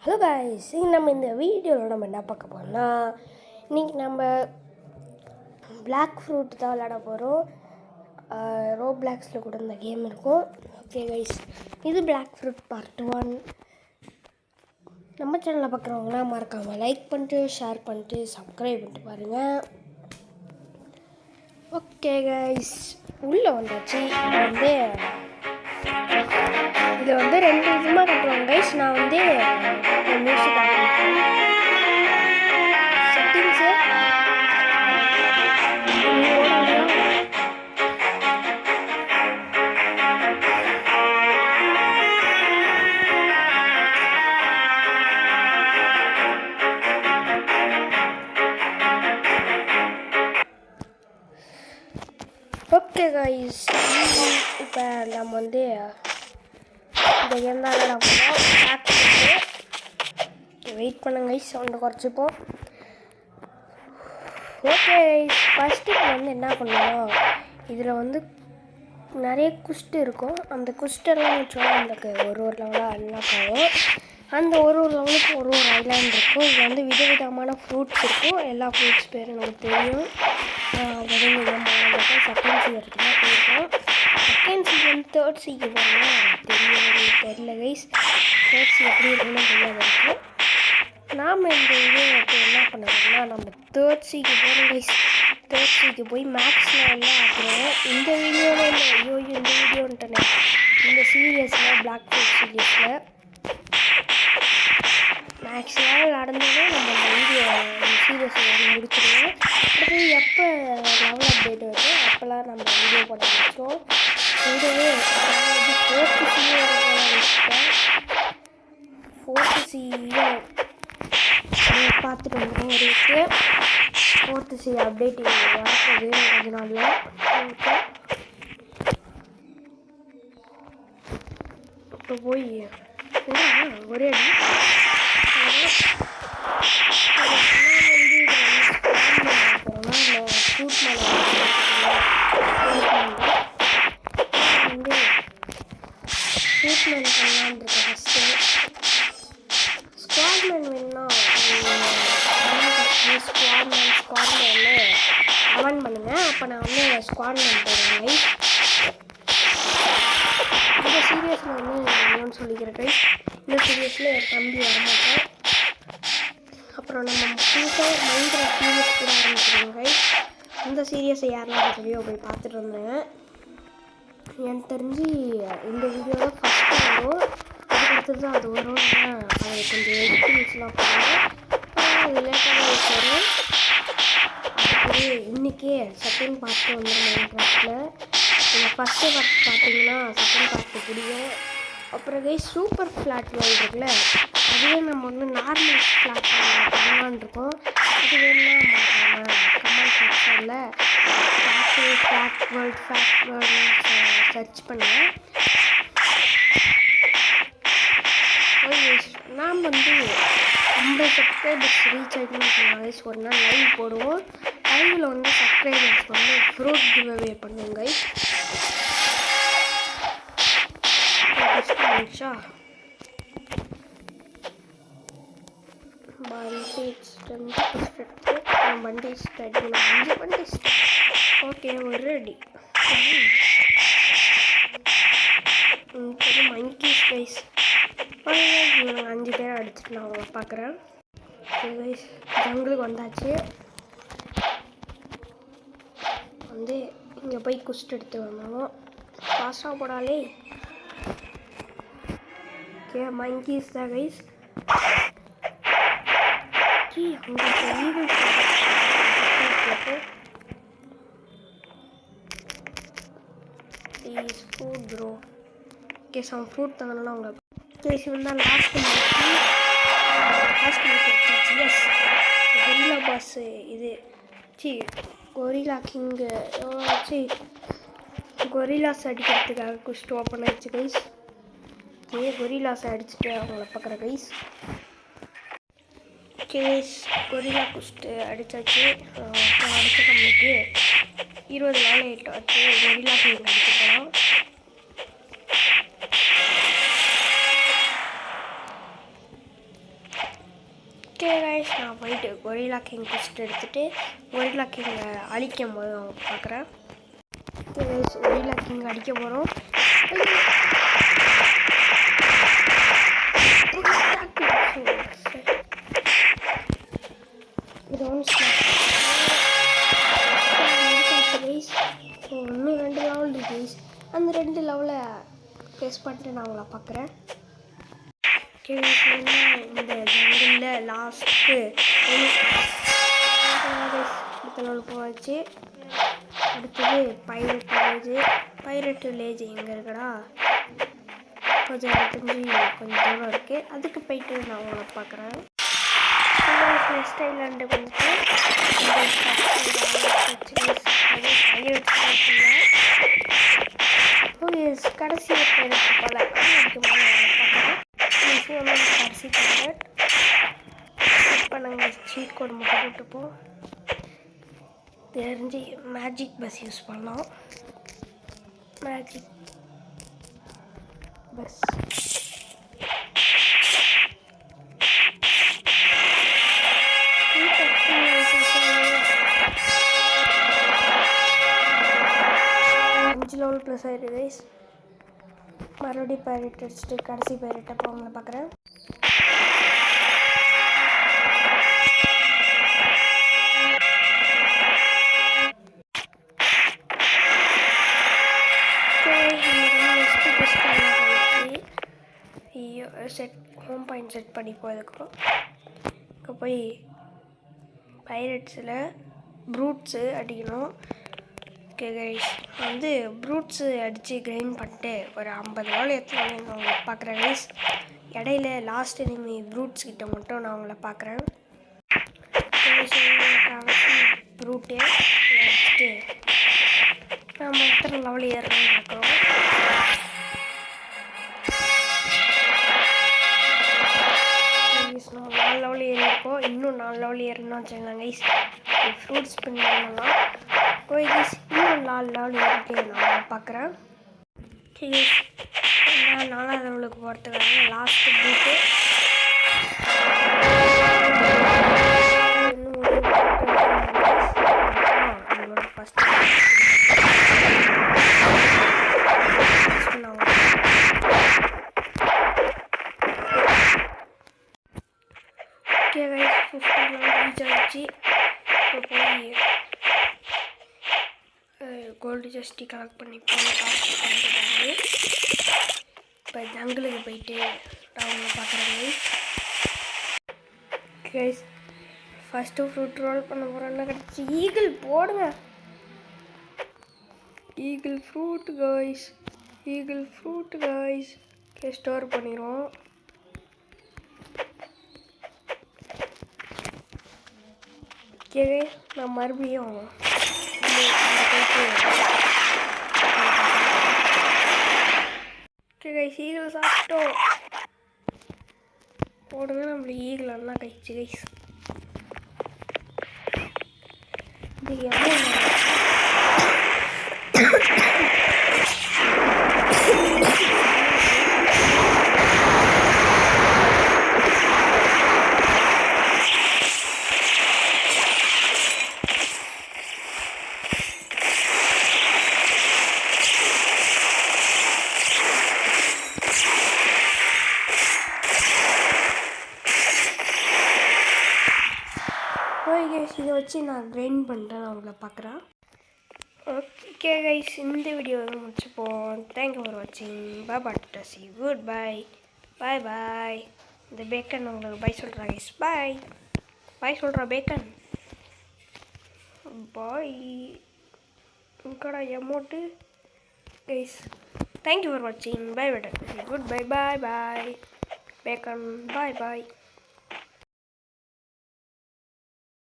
Hello guys, நம்ம இந்த வீடியோவில் நம்ம என்ன பார்க்க போகிறோம்னா, இன்றைக்கி நம்ம பிளாக் ஃப்ரூட் தான் விளையாட போகிறோம். ரோப்ளாக்ஸில் கூட இந்த கேம் இருக்கும். ஓகே கைஸ், இது பிளாக் ஃப்ரூட் பார்ட் 1. நம்ம சேனலில் பார்க்குறவங்களாம் மறக்காமல் லைக் பண்ணிட்டு, ஷேர் பண்ணிட்டு, சப்ஸ்கிரைப் பண்ணிட்டு பாருங்கள். ஓகே கைஸ், உள்ளே வந்தாச்சு. இதில் வந்து 2 விதமாக கட்டுவாங்க கைஸ். நான் வந்து மியூசிக் செட்டிங்ஸு ஓகே கைஸ், இப்போ நம்ம வந்து இந்த கேம் தான் விளையாட போகிறோம். வெயிட் பண்ணுங்க கைஸ், சவுண்டை குறைச்சிப்போம். ஓகே கைஸ், ஃபஸ்ட்டு வந்து என்ன பண்ணணும், இதில் வந்து நிறைய குஸ்ட் இருக்கும். அந்த குஸ்டெல்லாம் வச்சோன்னா நம்மளுக்கு ஒரு லெவலாக அன்லாக் ஆகும். அந்த ஒரு லெவலுக்கு ஒரு ஐலாண்ட் இருக்கும். இது வந்து விதவிதமான ஃப்ரூட்ஸ் இருக்கும். எல்லா ஃப்ரூட்ஸ் பேரும் எனக்கு தெரியும். செகண்ட் சீசனுக்கு தான் போயிருக்கோம். செகண்ட் சீசன் தேர்ட் சீசன் தெரியல கைஸ். தேர்ட் சீ எப்படி இருக்குன்னு தெரியாத இருக்குது. நாம் இந்த இது என்ன பண்ணுறோம்னா, நம்ம தேர்ட் சீக்கு போகிறோம் கைஸ். தேர்ட் சீக்கு போய் மேக்ஸில் எல்லாம் ஆக்குறோம். இந்த வீடியோவில் இல்லை, ஐயோ இந்த வீடியோன்ட்டேன், இந்த சீரியஸில் பிளாக் ஃப்ரூட் சீரியஸில் மேக்ஸில் நடந்தோன்னா நம்ம இந்த வீடியோ சீரியஸை வந்து முடிச்சிடுவோம். அடுத்து எப்போ லெவல் அப்டேட் வருதோ அப்போல்லாம் நம்ம வீடியோ போட ஆரம்பிச்சோம். வீடியோவே ஃபோர்த்து சீயோ ஃபோர்த்து சீயோ பார்த்துட்டு வந்துடும். ஒரு ஃபோர்த்து சி அப்டேட் வரப்போகுது கொஞ்ச நாளில். இப்போ போய் ஒரே அடி ஃப்ரூட் மேலே வந்து ஃப்ரூட் மேன் பண்ணலான் இருக்கேன். ஃபஸ்ட்டு ஸ்குவாட்மேன் வேணும்னா ஸ்குவாட்மேன்னு கமெண்ட் பண்ணுங்கள். அப்போ நான் வந்து ஸ்குவாட்மேன் போடுவேன். இந்த சீரியஸில் வந்து என்னன்னு சொல்லிக்கிறேன் கைஸ். இந்த சீரியஸில் என் தம்பி வரமாட்டேன். அப்புறம் நம்ம புதுசாக மைண்ட்கிராஃப்ட் சீரியஸ் கூட ஆரம்பிச்சிருக்கோம் கைஸ். இந்த சீரியஸை யாரெல்லாம் வீடியோ போய் பார்த்துட்டு இருந்தேங்க. எனக்கு தெரிஞ்சு இந்த வீடியோ தான் ஃபஸ்ட்டு வரும். அதுக்கடுத்தது தான் அது வரும். அது கொஞ்சம் எடிட்டிங்ஸ்லாம் பண்ணுவேன். அது லேட்டாக வரும். அதுக்கு இன்றைக்கே செகண்ட் பார்ட்டு வந்துடும் மைண்ட்கிராஃப்டில். நீங்கள் ஃபஸ்ட்டு பார்ட் பார்த்தீங்கன்னா செகண்ட் பார்ட்டு பிடிக்கும். அப்புறம் கைஸ், சூப்பர் ஃப்ளாட் வேர்ல்டு இருக்குல்ல, அதுவே நம்ம வந்து நார்மல் ஃப்ளாட் பண்ணலான் இருக்கோம். அது வேணும்னா கமெண்ட் செக்ஷனில் ஃப்ளாட் வேர்ல்டு சர்ச் பண்ணுங்கள். நாம் வந்து 50 சப்ஸ்கிரைபர்ஸ் ரீச் ஆகிட்டுன்னு சொன்னாங்க. ஒரு நாள் லைவ் போடுவோம். லைவில் வந்து சப்ஸ்கிரைபர்ஸ்க்கு வந்து ஃப்ரூட் கிவ் அவே பண்ணுவோம் கைஸ். வண்டி ஸ்டார்ட் ஓகே ஒரு ரெடி. மங்கீஸ் கைஸ், இவங்க 5 பேர் அடிச்சுட்டு நான் அவங்கள பார்க்குறேன். கைஸ், ஜங்களுக்கு வந்தாச்சு. வந்து இங்கே போய் குஸ்ட் எடுத்து வந்தோம். ஃபாஸ்ட்டாக போடாலே. ஓகே, மங்கீஸ் தான் guys. Food bro. Okay, some fruit தந்தோன்னா அவங்க கேஸ் வந்து லாஸ்ட் வச்சாச்சு. எஸ், கொரில்லா பாஸ்ஸு இது கொரில்லா கிங்கு கொரில்லாஸ் அடிக்கிறதுக்காக குஸ்ட் ஓப்பன் ஆகிடுச்சு கைஸ். ஓகே, கொரில்லாஸ் அடிச்சுட்டு அவங்கள பார்க்குற கைஸ். கேஸ் கொரில்லா குஸ்ட்டு அடித்தாச்சு. அடித்த நம்மளுக்கு 20 நாள் ஆச்சு. கொரில்லா கிங் அடிக்க போகிறோம். கைஸ் நான் போயிட்டு கொரில்லா கிங் குஸ்ட் எடுத்துகிட்டு கொரில்லா கிங்கை அழிக்கும் போது பார்க்குறேன். ஓகே கைஸ் கொரில்லா கிங் அடிக்க போகிறோம். இன்னும் 2 லெவல் இருக்கு கைஸ். அந்த 2 லெவலை ஃபேஸ் பண்ணிட்டு நான் உங்களை பார்க்குறேன். இந்த ஜங்கிளில் லாஸ்ட்டு அடுத்த லெவல் போச்சு. அடுத்தது பைரட் வில்லேஜ் எங்கே இருக்குடா? கொஞ்சம் தூரம் இருக்குது. அதுக்கு போயிட்டு நான் உங்களை பார்க்குறேன். நெக்ஸ்ட் ஐலாண்டு வந்துட்டு கடைசி பைரட் போல அதுக்கு மேலே பார்க்குறேன். கடைசி பைரட் இப்போ நாங்கள் சீட் கோடு மட்டும் போட்டுப்போம். தெரிஞ்சு மேஜிக் பஸ் யூஸ் பண்ணலாம். மேஜிக் பஸ் லெவல் ப்ளஸ் ஆயிடுது கைஸ். மறுபடியும் பைரட் அடிச்சுட்டு கடைசி பைரட் அப்போ அவங்கள பார்க்குறேன். ஹோம் பாயிண்ட் செட் பண்ணி போயிருக்கோம். இங்கே போய் பைரட்ஸில் ப்ரூட்ஸு அடிக்கணும். ஓகே கைஸ் வந்து ப்ரூட்ஸு அடித்து கிரைண்ட் பண்ணிட்டு ஒரு 50 லெவல் எடுத்துன்னு நான் உங்களை பார்க்குறேன் கைஸ். இடையில லாஸ்ட் எனிமி ப்ரூட்ஸ் கிட்ட மட்டும் நான் உங்களை பார்க்குறேன். ப்ரூட்டே அடிச்சுட்டு நம்ம எத்தனை லெவல் ஏறணும்னு பார்க்குறோம். நம்ம 4 லெவல் ஏறியிருக்கோம். இன்னும் 4 லெவல் ஏறணும்னு வச்சுருந்தாங்க கைஸ். ஃப்ரூட்ஸ் பண்ணலாம். ஓகே கைஸ் இன்னும் 4 லெவல் ஏறிட்டு நான் பார்க்குறேன். நான் 4ஆவது லெவலுக்கு போகிறதுக்காக லாஸ்ட்டு ப்ரூட்டு இன்னும் first okay guys 50 level reach ஆகிடுச்சு. இப்போ போய் கோல்டு ஜஸ்டி கலெக்ட் பண்ணி போய் இப்போ ஜங்கிளுக்கு போயிட்டு நான் உங்களை பார்க்குறேன் கைஸ். ஃபஸ்ட்டு ஃப்ரூட் ரோல் பண்ண போகிறோன்னா கிடச்சி ஈகிள் போடுங்க. Eagle fruit guys okay store பண்ணிடுவோம். ஓகே நான் மறுபடியும் ஓகே கைஸ் ஈகிள் சாப்பிட்டோம். போடுங்க நம்மளுக்கு ஈகிள் நல்லா கைச்சு கைஸ். இது இதை வச்சு நான் கிரைண்ட் பண்ணிட்டேன். நான் உங்களை பார்க்குறேன். ஓகே கைஸ் இந்த வீடியோ முடிச்சுப்போம். தேங்க்யூ ஃபார் வாட்சிங். Bye good bye. இந்த பேக்கன் உங்களுக்கு பை சொல்கிறா கைஸ். பாய் சொல்கிறா பேக்கன். பாய் உங்கடா எமோட்டு கைஸ். தேங்க்யூ ஃபார் வாட்சிங். Good bye Bacon. பாய்.